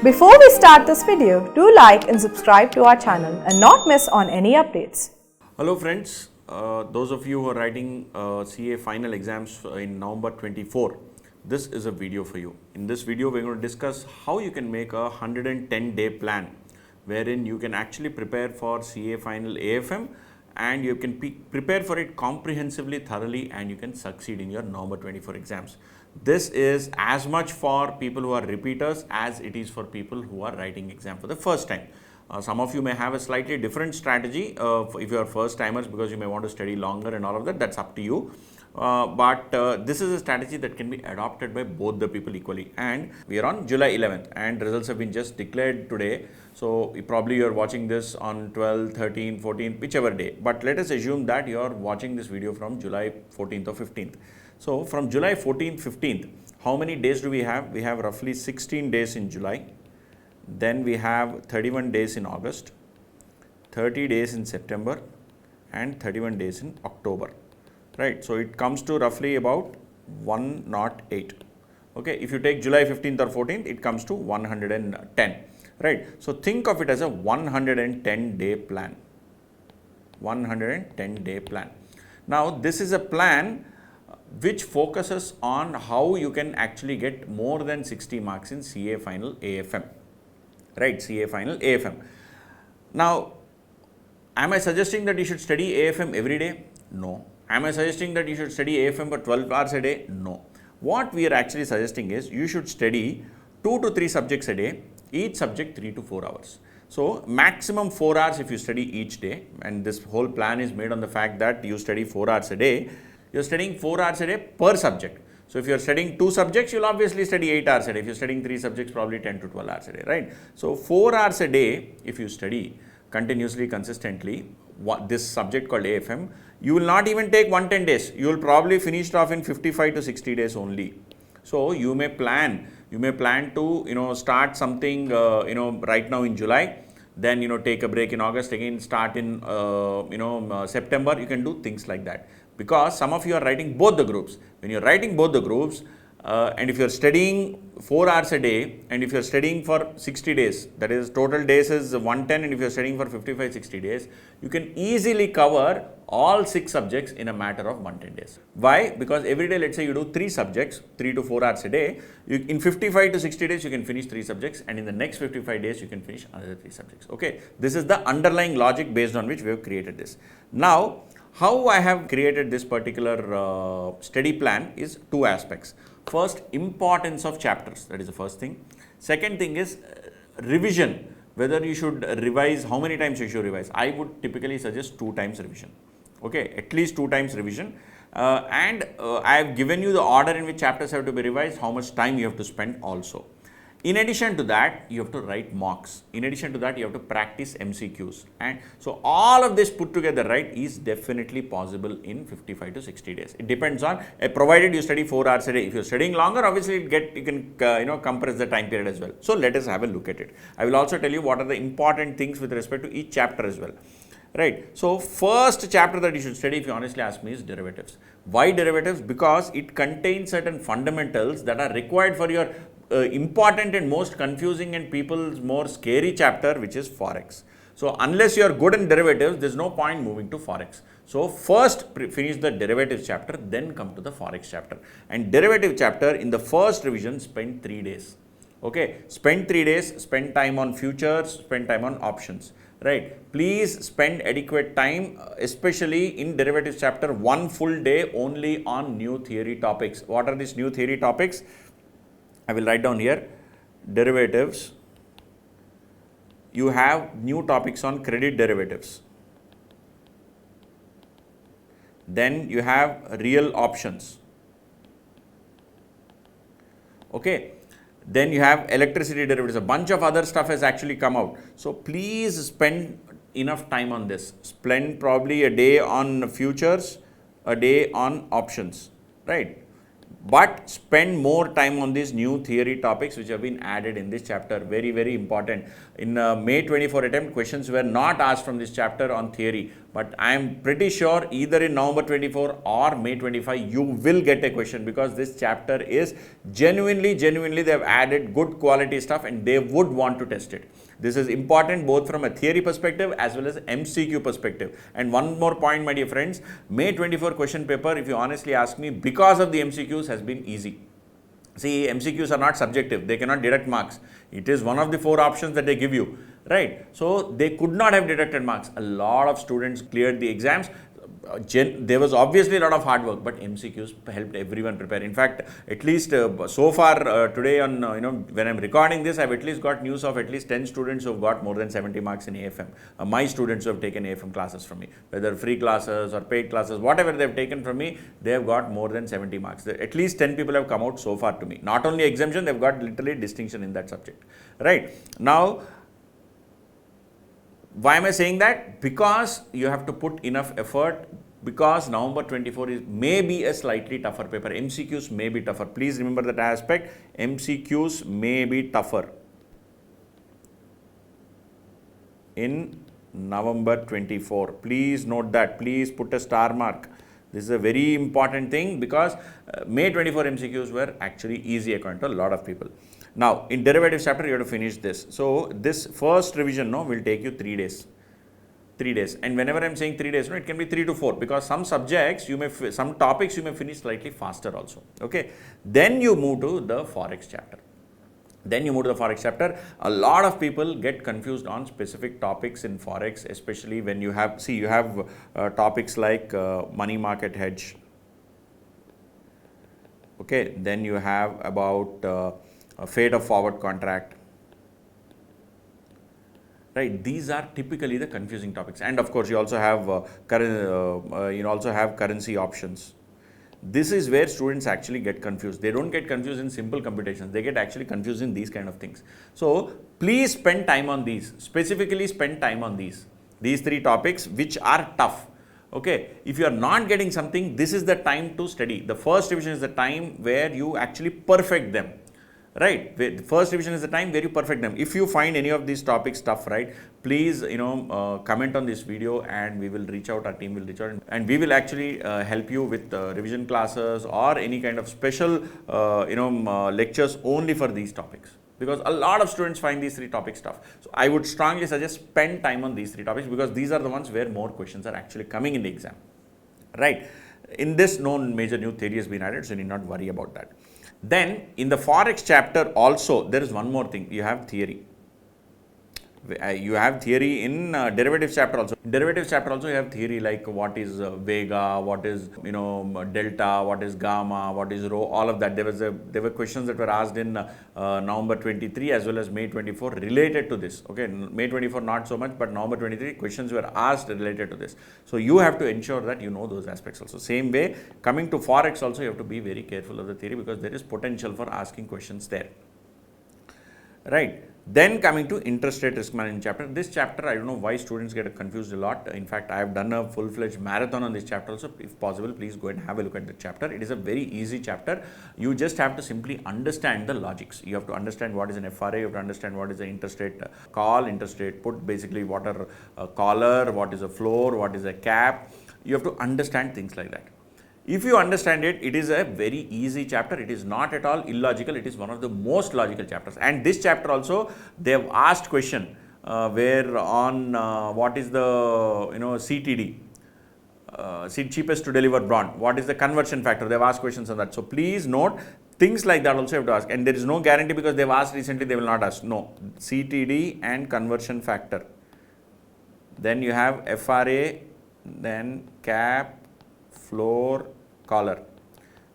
Before we start this video, do like and subscribe to our channel and not miss on any updates. Hello friends, those of you who are writing CA final exams in November 24, this is a video for you. In this video, we're going to discuss how you can make a 110-day plan wherein you can actually prepare for CA final AFM and you can prepare for it comprehensively, thoroughly, and you can succeed in your November 24 exams. This is as much for people who are repeaters as it is for people who are writing exam for the first time. Some of you may have a slightly different strategy if you are first timers, because you may want to study longer and all of that, that's up to you. But this is a strategy that can be adopted by both the people equally. And we are on July 11th and results have been just declared today. So probably you are watching this on 12th, 13th, 14th, whichever day. But let us assume that you are watching this video from July 14th or 15th. So from July 14th, 15th, how many days do we have? We have roughly 16 days in July. Then we have 31 days in August, 30 days in September, and 31 days in October. Right, so it comes to roughly about 108. Okay, if you take July 15th or 14th, it comes to 110. Right, so think of it as a 110-day plan. 110-day plan. Now, this is a plan which focuses on how you can actually get more than 60 marks in CA final AFM. Right, CA final AFM. Now, am I suggesting that you should study AFM every day? No. Am I suggesting that you should study AFM for 12 hours a day? No. What we are actually suggesting is you should study 2 to 3 subjects a day, each subject 3 to 4 hours. So, maximum 4 hours if you study each day, and this whole plan is made on the fact that you study 4 hours a day. You are studying 4 hours a day per subject. So, if you are studying 2 subjects, you will obviously study 8 hours a day. If you are studying 3 subjects, probably 10 to 12 hours a day, right? So, 4 hours a day, if you study continuously, consistently, this subject called AFM, you will not even take 110 days. You will probably finish it off in 55 to 60 days only. So, you may plan to, start something, right now in July, then, take a break in August, again start in, September. You can do things like that. Because some of you are writing both the groups. When you are writing both the groups, and if you are studying 4 hours a day, and if you are studying for 60 days, that is total days is 110, and if you are studying for 55-60 days, you can easily cover all 6 subjects in a matter of 110 days. Why? Because every day, let's say you do 3 subjects, 3 to 4 hours a day, in 55 to 60 days, you can finish 3 subjects, and in the next 55 days, you can finish another 3 subjects. Okay, this is the underlying logic based on which we have created this. Now, how I have created this particular study plan is 2 aspects. First, importance of chapters, that is the first thing. Second thing is revision, whether you should revise, how many times you should revise. I would typically suggest 2 times revision. Okay, at least 2 times revision. I have given you the order in which chapters have to be revised, how much time you have to spend also. In addition to that, you have to write mocks. In addition to that, you have to practice MCQs. And so, all of this put together, right, is definitely possible in 55 to 60 days. It depends on, provided you study 4 hours a day. If you are studying longer, obviously, you can compress the time period as well. So, let us have a look at it. I will also tell you what are the important things with respect to each chapter as well. Right. So, first chapter that you should study, if you honestly ask me, is derivatives. Why derivatives? Because it contains certain fundamentals that are required for your important and most confusing and people's more scary chapter, which is Forex. So, unless you are good in derivatives, there is no point moving to Forex. So, first finish the derivatives chapter, then come to the Forex chapter. And derivative chapter, in the first revision, spend 3 days. Okay, spend 3 days, spend time on futures, spend time on options. Right, please spend adequate time, especially in derivatives chapter, 1 full day only on new theory topics. What are these new theory topics? I will write down here. Derivatives, you have new topics on credit derivatives. Then you have real options. Okay. Then you have electricity derivatives. A bunch of other stuff has actually come out. So, please spend enough time on this. Spend probably a day on futures, a day on options, right? but spend more time on these new theory topics which have been added in this chapter. Very, very important. In May 24 attempt, questions were not asked from this chapter on theory, but I am pretty sure either in November 24 or May 25, you will get a question, because this chapter is genuinely they have added good quality stuff and they would want to test it. This is important both from a theory perspective as well as MCQ perspective. And one more point, my dear friends, May 24 question paper, if you honestly ask me, because of the MCQs has been easy. See, MCQs are not subjective, they cannot deduct marks. It is one of the 4 options that they give you, right? So they could not have deducted marks. A lot of students cleared the exams. There was obviously a lot of hard work, but MCQs helped everyone prepare. In fact, at least so far today on, when I'm recording this, I've at least got news of at least 10 students who have got more than 70 marks in AFM. My students who have taken AFM classes from me, whether free classes or paid classes, whatever they've taken from me, they have got more than 70 marks. At least 10 people have come out so far to me. Not only exemption, they've got literally distinction in that subject, right? Now, why am I saying that? Because you have to put enough effort, because November 24 may be a slightly tougher paper. MCQs may be tougher. Please remember that aspect. MCQs may be tougher in November 24. Please note that. Please put a star mark. This is a very important thing, because May 24 MCQs were actually easy according to a lot of people. Now, in derivatives chapter, you have to finish this. So, this first revision will take you 3 days. 3 days. And whenever I am saying 3 days, it can be 3 to 4, because some subjects, some topics you may finish slightly faster also. Okay. Then you move to the Forex chapter. A lot of people get confused on specific topics in Forex, especially when you have, topics like money market hedge. Okay. Then you have about fate of forward contract, right? These are typically the confusing topics. And of course, you also have currency options. This is where students actually get confused. They don't get confused in simple computations. They get actually confused in these kind of things. So please spend time on these. Specifically spend time on these 3 topics which are tough. Okay, if you are not getting something, this is the time to study. The first revision is the time where you actually perfect them. Right, the first revision is the time where you perfect them. If you find any of these topics tough, right, please comment on this video, and we will reach out. Our team will reach out, and we will actually help you with revision classes or any kind of special lectures only for these topics, because a lot of students find these 3 topics tough. So I would strongly suggest spend time on these 3 topics, because these are the ones where more questions are actually coming in the exam. Right. In this, no major new theory has been added, so you need not worry about that. Then in the Forex chapter also, there is one more thing. You have theory. You have theory in derivatives chapter also. In derivatives chapter also, you have theory like what is vega, what is delta, what is gamma, what is rho, all of that. There were questions that were asked in November 23 as well as May 24 related to this. Okay, May 24 not so much, but November 23 questions were asked related to this. So you have to ensure that you know those aspects also. Same way, coming to Forex also, you have to be very careful of the theory, because there is potential for asking questions there. Right. Then coming to interest rate risk management chapter. This chapter, I don't know why students get confused a lot. In fact, I have done a full-fledged marathon on this chapter also. If possible, please go and have a look at the chapter. It is a very easy chapter. You just have to simply understand the logics. You have to understand what is an FRA, you have to understand what is an interest rate call, interest rate put, basically what are a collar, what is a floor, what is a cap. You have to understand things like that. If you understand it, it is a very easy chapter. It is not at all illogical. It is one of the most logical chapters. And this chapter also, they have asked question where on what is the CTD, cheapest to deliver bond. What is the conversion factor? They have asked questions on that. So please note, things like that also you have to ask. And there is no guarantee, because they have asked recently, they will not ask. No, CTD and conversion factor. Then you have FRA, then cap, floor, collar.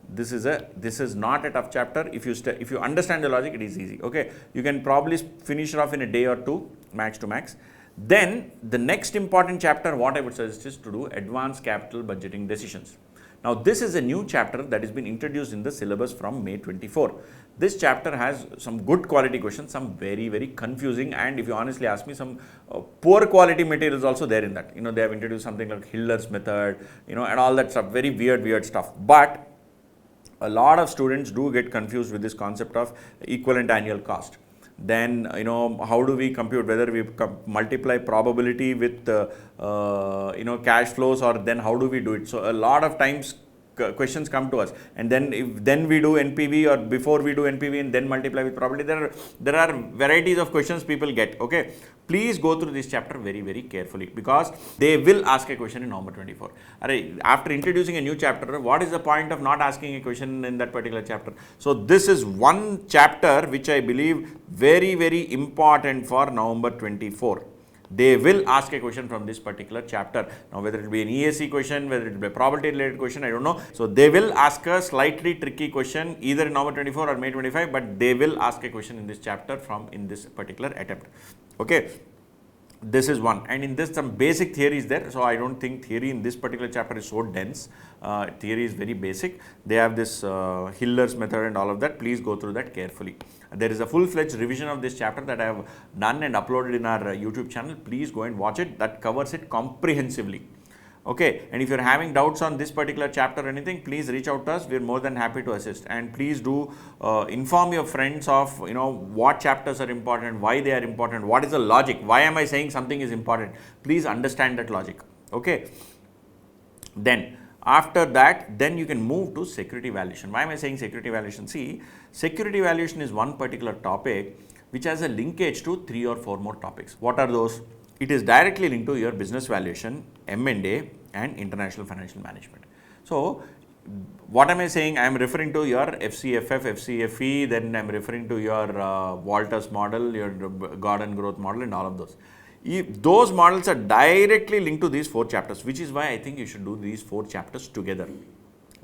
This is not a tough chapter. If you understand the logic, it is easy. Okay, you can probably finish it off in a day or 2, max to max. Then the next important chapter, what I would suggest is to do advanced capital budgeting decisions. Now this is a new chapter that has been introduced in the syllabus from May 24. This chapter has some good quality questions, some very, very confusing, and if you honestly ask me, some poor quality materials also there in that. They have introduced something like Hiller's method, and all that stuff, very weird stuff. But A lot of students do get confused with this concept of equivalent annual cost. Then, how do we compute, whether we multiply probability with, cash flows, or then how do we do it? So a lot of times questions come to us, and then we do NPV, or before we do NPV and then multiply with probability. There are varieties of questions people get. Okay, please go through this chapter very, very carefully, because they will ask a question in November 24. After introducing a new chapter, what is the point of not asking a question in that particular chapter? So this is one chapter which I believe very, very important for November 24. They will ask a question from this particular chapter. Now, whether it will be an ESE question, whether it will be a probability related question, I don't know. So they will ask a slightly tricky question either in November 24 or May 25, but they will ask a question in this chapter in this particular attempt. Okay. This is one, and in this some basic theory is there. So I don't think theory in this particular chapter is so dense. Theory is very basic. They have this Hiller's method and all of that. Please go through that carefully. There is a full-fledged revision of this chapter that I have done and uploaded in our YouTube channel. Please go and watch it. That covers it comprehensively. Okay, and if you're having doubts on this particular chapter or anything, please reach out to us. We're more than happy to assist. And please do inform your friends of what chapters are important, why they are important, what is the logic, why am I saying something is important. Please understand that logic. Okay. Then after that, then you can move to security evaluation. Why am I saying security evaluation? See, security evaluation is one particular topic which has a linkage to 3 or 4 more topics. What are those? It is directly linked to your business valuation, M&A, and international financial management. So what am I saying? I am referring to your FCFF, FCFE, then I am referring to your Walters model, your Gordon growth model, and all of those. Those models are directly linked to these 4 chapters, which is why I think you should do these 4 chapters together.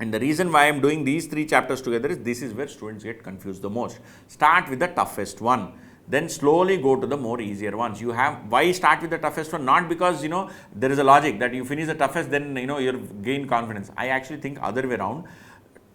And the reason why I am doing these 3 chapters together is this is where students get confused the most. Start with the toughest one. Then slowly go to the more easier ones. Why start with the toughest one? Not because, there is a logic that you finish the toughest, then, you gain confidence. I actually think other way around.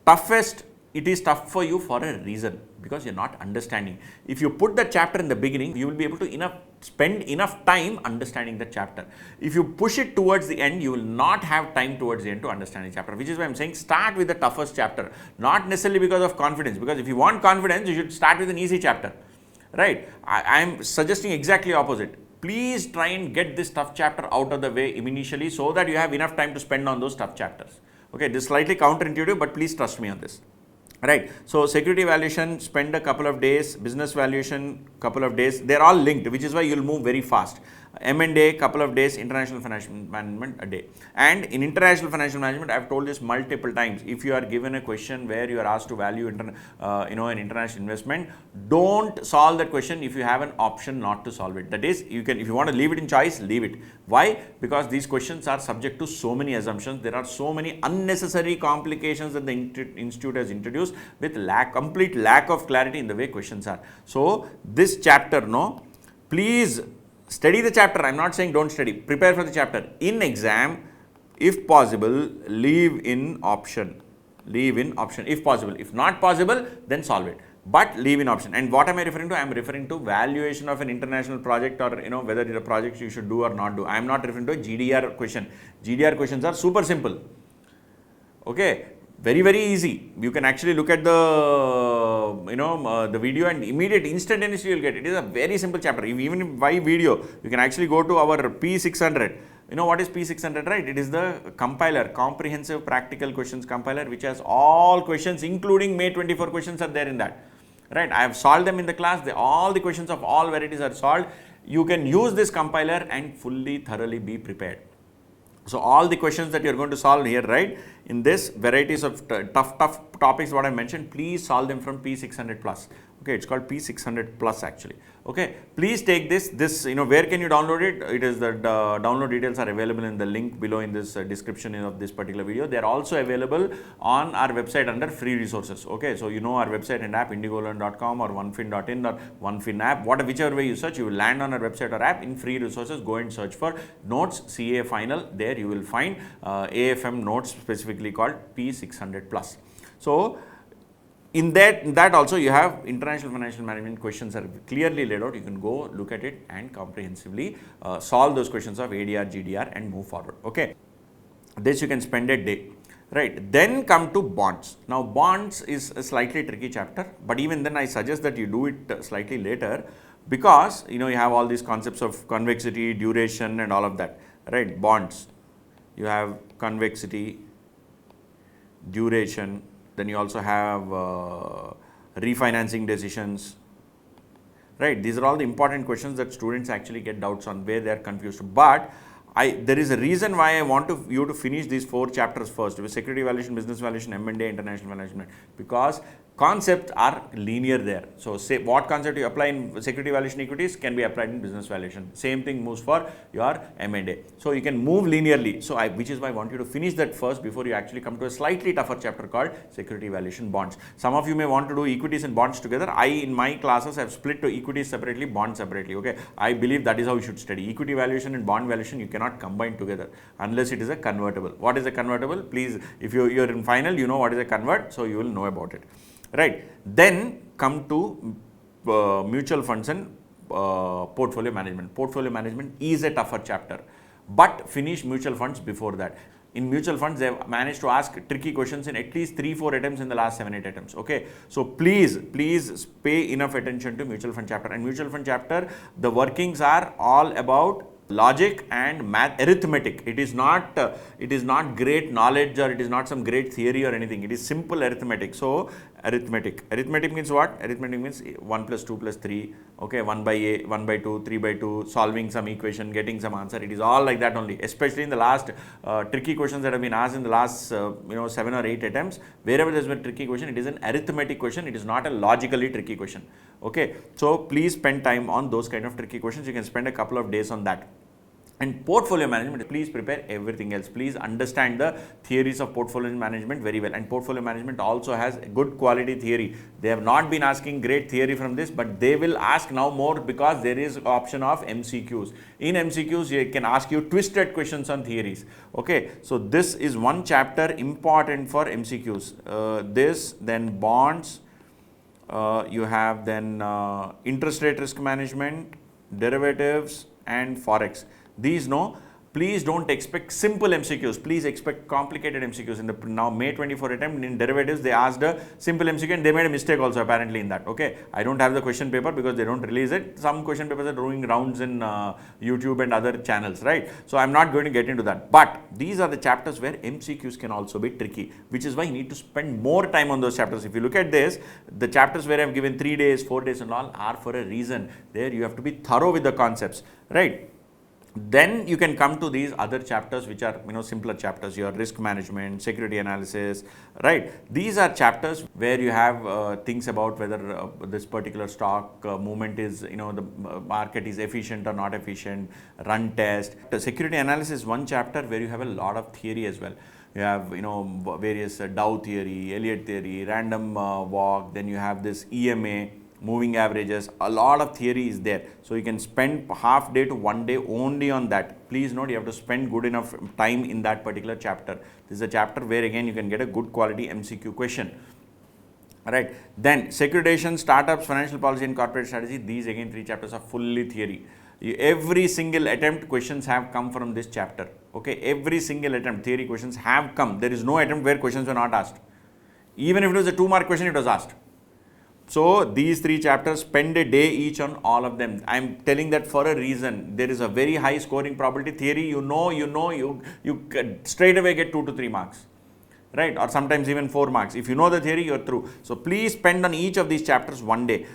Toughest, it is tough for you for a reason, because you're not understanding. If you put the chapter in the beginning, you will be able to spend enough time understanding the chapter. If you push it towards the end, you will not have time towards the end to understand the chapter, which is why I'm saying start with the toughest chapter. Not necessarily because of confidence, because if you want confidence, you should start with an easy chapter. Right, I am suggesting exactly opposite. Please try and get this tough chapter out of the way initially, so that you have enough time to spend on those tough chapters. Okay, this is slightly counterintuitive, but please trust me on this. Right, so security evaluation, spend a couple of days, business valuation, couple of days. They're all linked, which is why you'll move very fast. M&A, couple of days, international financial management, a day. And in international financial management, I've told this multiple times. If you are given a question where you are asked to value an international investment, don't solve that question if you have an option not to solve it. That is, if you want to leave it in choice, leave it. Why? Because these questions are subject to so many assumptions. There are so many unnecessary complications that the institute has introduced with complete lack of clarity in the way questions are. So this chapter, please study the chapter. I'm not saying don't study. Prepare for the chapter. In exam, if possible, leave in option. Leave in option if possible. If not possible, then solve it. But leave in option. And what am I referring to? I am referring to valuation of an international project, or whether it's a project you should do or not do. I am not referring to a GDR question. GDR questions are super simple. Okay. Very, very easy. You can actually look at the the video and instantaneously you'll get it. It is a very simple chapter. Even by video, you can actually go to our P600. What is P600, right? It is the compiler, comprehensive practical questions compiler, which has all questions, including May 24 questions are there in that. Right? I have solved them in the class. All the questions of all varieties are solved. You can use this compiler and thoroughly be prepared. So all the questions that you're going to solve here, right, in this varieties of tough topics what I mentioned, please solve them from P600 plus. Okay, it's called P600 plus actually. Okay, please take this, where can you download it? It is the download details are available in the link below in this description of this particular video. They are also available on our website under free resources. Okay, so our website and app IndigoLearn.com or onefin.in or OneFin app, whichever way you search, you will land on our website or app in free resources. Go and search for notes CA final. There you will find AFM notes specifically called P600 plus. So in that also you have international financial management questions are clearly laid out. You can go look at it and comprehensively solve those questions of ADR, GDR and move forward. Okay, this you can spend a day. Right, then come to bonds. Now bonds is a slightly tricky chapter, but even then I suggest that you do it slightly later, because you have all these concepts of convexity, duration and all of that, right? Bonds, you have convexity, duration, then you also have refinancing decisions, right? These are all the important questions that students actually get doubts on, where they are confused. But there is a reason why I want you to finish these 4 chapters first, with security evaluation, business evaluation, M&A, international evaluation, because concepts are linear there. So say what concept you apply in security evaluation equities can be applied in business valuation. Same thing moves for your M&A. So you can move linearly. So which is why I want you to finish that first before you actually come to a slightly tougher chapter called security evaluation bonds. Some of you may want to do equities and bonds together. In my classes have split to equities separately, bonds separately. Okay, I believe that is how you should study. Equity valuation and bond valuation you cannot combine together unless it is a convertible. What is a convertible? Please, if you're in final, you know what is a convert, so you will know about it. Right, then come to mutual funds and portfolio management. Portfolio management is a tougher chapter, but finish mutual funds before that. In mutual funds, they have managed to ask tricky questions in at least 3-4 attempts in the last 7-8 attempts. Okay, so please pay enough attention to mutual fund chapter. And mutual fund chapter, the workings are all about logic and math, arithmetic. It is not great knowledge, or it is not some great theory or anything. It is simple arithmetic. So arithmetic means what? Arithmetic means 1 plus 2 plus 3, okay, 1 by 2, 3 by 2, solving some equation, getting some answer. It is all like that only, especially in the last tricky questions that have been asked in the last 7 or 8 attempts. Wherever there has been a tricky question, it is an arithmetic question. It is not a logically tricky question. Okay, so please spend time on those kind of tricky questions. You can spend a couple of days on that. And portfolio management, please prepare everything else. Please understand the theories of portfolio management very well. And portfolio management also has good quality theory. They have not been asking great theory from this, but they will ask now more, because there is option of MCQs. In MCQs, they can ask you twisted questions on theories. Okay, so this is one chapter important for MCQs. This, then bonds, you have then interest rate risk management, derivatives and forex. These, no, please don't expect simple MCQs. Please expect complicated MCQs. In the now May 24 attempt in derivatives, they asked a simple MCQ and they made a mistake also apparently in that. Okay, I don't have the question paper because they don't release it. Some question papers are doing rounds in YouTube and other channels, right? So I'm not going to get into that. But these are the chapters where MCQs can also be tricky, which is why you need to spend more time on those chapters. If you look at this, the chapters where I've given 3 days, 4 days and all are for a reason. There you have to be thorough with the concepts, right? Then you can come to these other chapters, which are simpler chapters, your risk management, security analysis, right? These are chapters where you have things about whether this particular stock movement is, the market is efficient or not efficient, run test. The security analysis is one chapter where you have a lot of theory as well. You have various Dow theory, Elliott theory, random walk, then you have this EMA, moving averages. A lot of theory is there, so you can spend half day to 1 day only on that. Please note, you have to spend good enough time in that particular chapter. This is a chapter where again you can get a good quality MCQ question. Alright, then securitization, startups, financial policy and corporate strategy. These again 3 chapters are fully theory. Every single attempt questions have come from this chapter. Okay, every single attempt theory questions have come. There is no attempt where questions were not asked. Even if it was a 2-mark question, it was asked. So these 3 chapters, spend a day each on all of them. I am telling that for a reason. There is a very high scoring probability. Theory, you straight away get 2 to 3 marks, right? Or sometimes even 4 marks. If you know the theory, you're through. So please spend on each of these chapters 1 day.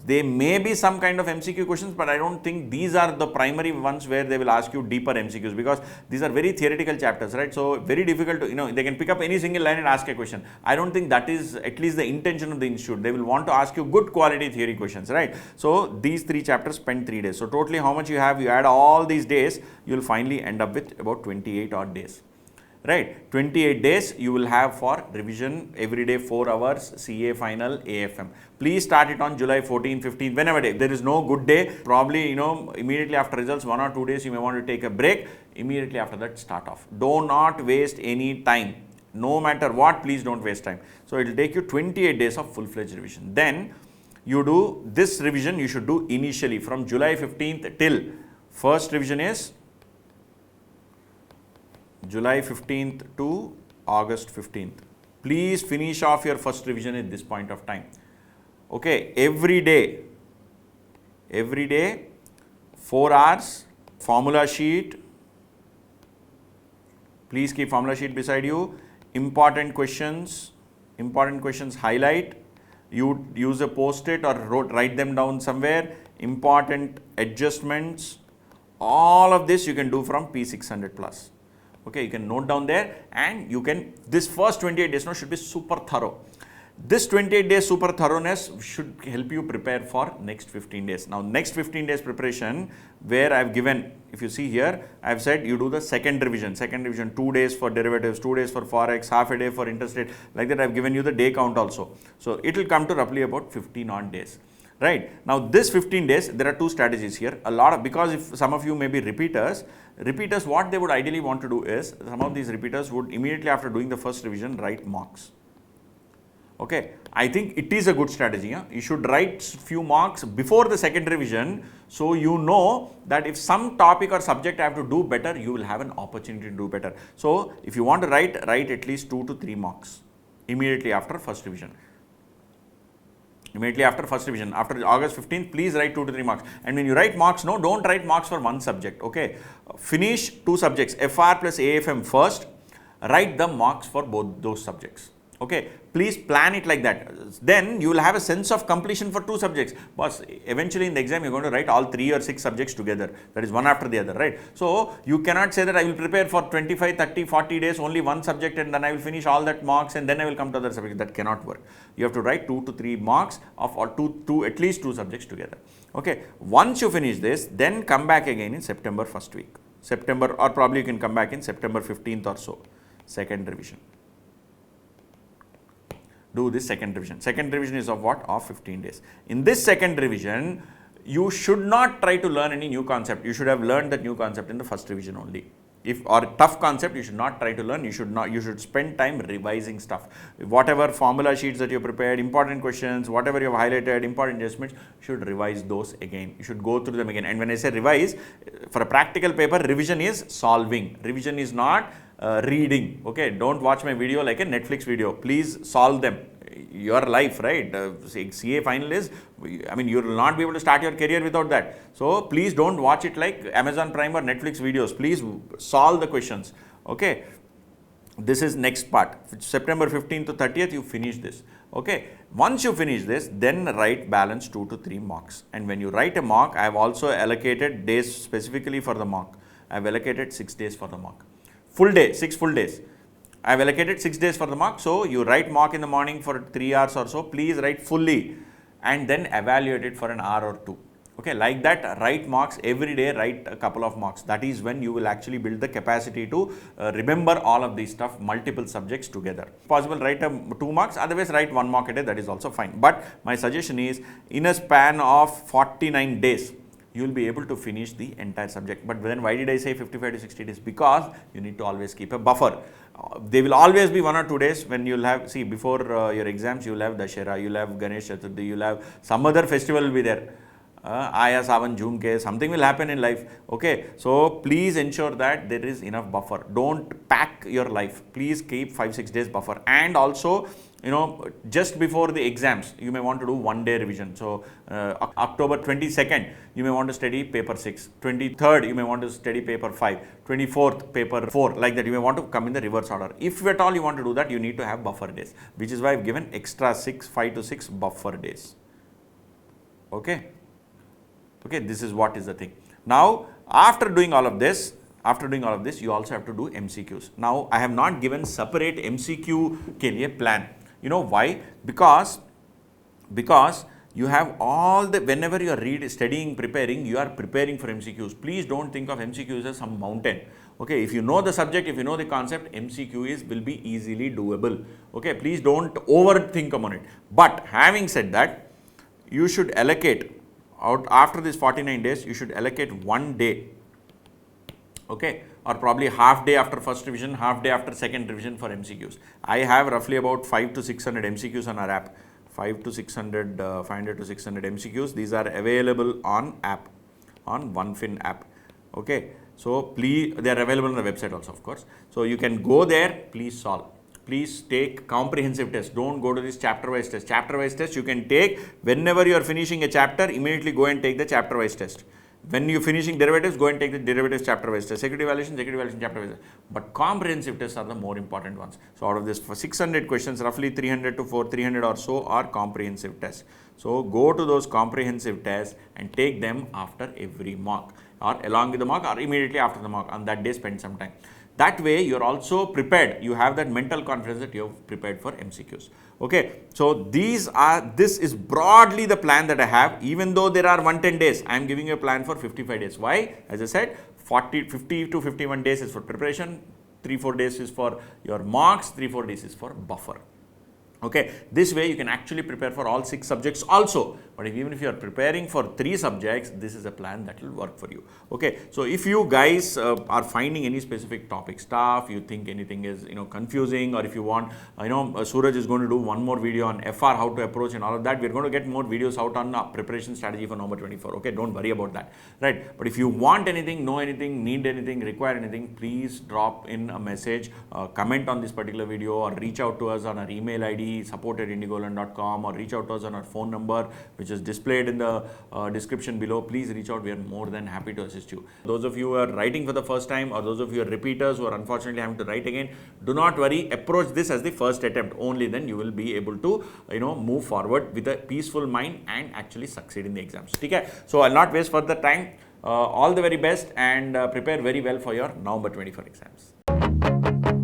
There may be some kind of MCQ questions, but I don't think these are the primary ones where they will ask you deeper MCQs, because these are very theoretical chapters, right? So very difficult to, they can pick up any single line and ask a question. I don't think that is at least the intention of the institute. They will want to ask you good quality theory questions, right? So these 3 chapters, spend 3 days. So totally how much you have, you add all these days, you will finally end up with about 28 odd days. Right, 28 days you will have for revision every day, 4 hours, CA final, AFM. Please start it on July 14, 15, whenever day. There is no good day. Probably, immediately after results, 1 or 2 days, you may want to take a break. Immediately after that, start off. Do not waste any time. No matter what, please don't waste time. So it will take you 28 days of full-fledged revision. Then you do this revision, you should do initially from July 15th till first revision is July 15th to August 15th. Please finish off your first revision at this point of time. Okay, every day, 4 hours, formula sheet. Please keep formula sheet beside you. Important questions highlight. You use a post-it or write them down somewhere. Important adjustments. All of this you can do from P600 plus. Okay, you can note down there, and you can, this first 28 days now should be super thorough. This 28 days super thoroughness should help you prepare for next 15 days. Now, next 15 days preparation, where I have given, if you see here, I have said you do the second revision, 2 days for derivatives, 2 days for forex, half a day for interest rate. Like that, I have given you the day count also. So, it will come to roughly about 15 odd days. Right. Now, this 15 days, there are two strategies here. Because if some of you may be repeaters, what they would ideally want to do is, some of these repeaters would immediately after doing the first revision write mocks. Okay, I think it is a good strategy. Yeah? You should write few mocks before the second revision, so you know that if some topic or subject I have to do better, you will have an opportunity to do better. So, if you want to write at least 2 to 3 mocks immediately after first revision. After August 15th, please write 2 to 3 marks. And when you write marks, no, don't write marks for one subject, okay. Finish 2 subjects, FR plus AFM first, write the marks for both those subjects, okay. Please plan it like that. Then you will have a sense of completion for 2 subjects. But eventually in the exam, you're going to write all 3 or 6 subjects together. That is one after the other, right? So you cannot say that I will prepare for 25, 30, 40 days, only one subject, and then I will finish all that marks and then I will come to other subjects. That cannot work. You have to write 2 to 3 marks of or at least 2 subjects together. Okay. Once you finish this, then come back again in September first week. Or probably you can come back in September 15th or so. Second revision. Do this second revision. Second revision is of what? Of 15 days. In this second revision, you should not try to learn any new concept. You should have learned that new concept in the first revision only. Or tough concept, you should not try to learn. You should spend time revising stuff. Whatever formula sheets that you prepared, important questions, whatever you have highlighted, important adjustments, you should revise those again. You should go through them again. And when I say revise, for a practical paper, revision is solving. Revision is not reading. Okay, don't watch my video like a Netflix video. Please solve them. Your life, right? CA final is, I mean, you will not be able to start your career without that. So please don't watch it like Amazon Prime or Netflix videos. Please solve the questions. Okay. This is next part. September 15th to 30th, you finish this. Okay. Once you finish this, then write balance 2 to 3 mocks. And when you write a mock, I have also allocated days specifically for the mock. I have allocated 6 days for the mock. Full day, 6 full days. I have allocated 6 days for the mock. So you write mock in the morning for 3 hours or so. Please write fully and then evaluate it for an hour or 2. Okay, like that, write mocks every day, write a couple of mocks. That is when you will actually build the capacity to remember all of these stuff, multiple subjects together. If possible, write 2 mocks, otherwise write 1 mock a day, that is also fine. But my suggestion is, in a span of 49 days, you will be able to finish the entire subject. But then why did I say 55 to 60 days? Because you need to always keep a buffer. There will always be 1 or 2 days when you will have, see, before your exams, you will have Dashera, you will have Ganesh Chaturthi, you will have some other festival will be there. Aya, Savan, June Ke, something will happen in life. Okay, so please ensure that there is enough buffer. Don't pack your life. Please keep 5-6 days buffer. And also, you know, just before the exams, you may want to do 1 day revision. So, October 22nd, you may want to study paper 6. 23rd, you may want to study paper 5. 24th, paper 4. Like that, you may want to come in the reverse order. If at all you want to do that, you need to have buffer days, which is why I've given extra 5 to 6 buffer days. Okay. Okay, this is what is the thing. Now, after doing all of this, you also have to do MCQs. Now, I have not given separate MCQ ke liye plan. You know why? Because you have all the, whenever you are studying, preparing, you are preparing for MCQs. Please don't think of MCQs as some mountain. Okay, if you know the subject, if you know the concept, MCQ will be easily doable. Okay, please don't overthink on it. But having said that, you should allocate, after these 49 days, you should allocate 1 day, okay, or probably half day after first revision, half day after second revision for MCQs. I have roughly about 500 to 600 MCQs on our app, 500 to 600 MCQs. These are available on app, on OneFin app, okay. So please, they are available on the website also, of course. So you can go there, please solve. Please take comprehensive test. Don't go to this chapter-wise test. Chapter-wise test you can take whenever you are finishing a chapter, immediately go and take the chapter-wise test. When you're finishing derivatives, go and take the derivatives chapter-wise test. Security evaluation chapter-wise. But comprehensive tests are the more important ones. So out of this, for 600 questions, roughly 300 to 300 or so are comprehensive tests. So go to those comprehensive tests and take them after every mock, or along with the mock, or immediately after the mock. On that day, spend some time. That way, you're also prepared. You have that mental confidence that you have prepared for MCQs. Okay, so this is broadly the plan that I have. Even though there are 110 days, I am giving you a plan for 55 days. Why? As I said, 50 to 51 days is for preparation, 3-4 days is for your mocks, 3-4 days is for buffer. Okay, this way you can actually prepare for all 6 subjects also. But even if you are preparing for 3 subjects, this is a plan that will work for you. Okay, so if you guys are finding any specific topic stuff, you think anything is confusing, or if you want, Suraj is going to do one more video on FR, how to approach and all of that. We're going to get more videos out on preparation strategy for November 24. Okay, don't worry about that, right? But if you want anything, know anything, need anything, require anything, please drop in a message, comment on this particular video, or reach out to us on our email ID, support@IndigoLearn.com, or reach out to us on our phone number, which is displayed in the description below. Please reach out. We are more than happy to assist you. Those of you who are writing for the first time, or those of you who are repeaters who are unfortunately having to write again, do not worry. Approach this as the first attempt. Only then you will be able to move forward with a peaceful mind and actually succeed in the exams. Okay? So I'll not waste further time. All the very best, and prepare very well for your November 24 exams.